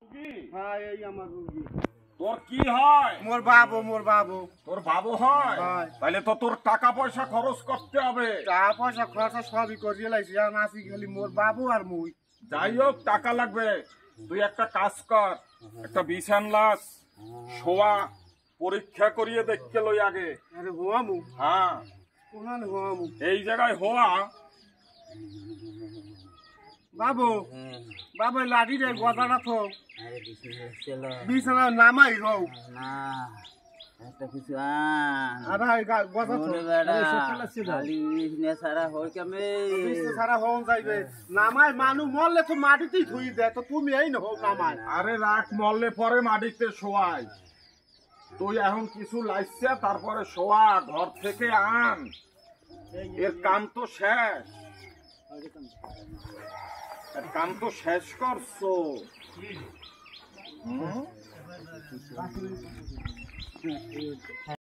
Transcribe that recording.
রুগী? হ্যাঁ এই আমার রুগী। তোর কি হয়? মোর বাবু। তোর বাবু হয়? হয়। তাহলে তো তোর টাকা পয়সা খরচ করতে হবে। টাকা পয়সা খরচা সবই করিয়ে লাইছি, এখন আসি খালি মোর বাবু আর মুই। যাই হোক টাকা লাগবে। তুই একটা কাজ কর, একটা বিছান লাস শোয়া পরীক্ষা করিয়ে দেখতে লই আগে। আরে হোয়ামু, হ্যাঁ কোনালে হোয়ামু। এই জায়গায় হওয়া। বাবু লাঠি রে গদাটা তো আরে চলো বিছানা নামাই রও। না, একটা কিছু আন। আরে গদা তো ওরে বেড়া, খালি বিজনেস সারা হয় কেমে? বিছনা সারা হন যাইবে নামাই, মানুষ মরলে তো মাটিতেই থুই দেয়, তো তুমি এই না হোক নামাই। আরে রাখ, মরলে পরে মাটিতে শোয়াই। তুই এখন কিছু লাইছে তারপরে শোয়া, ঘর থেকে আন। এর কাম তো শেষ, এর কাম তো শেষ করছো। হুম?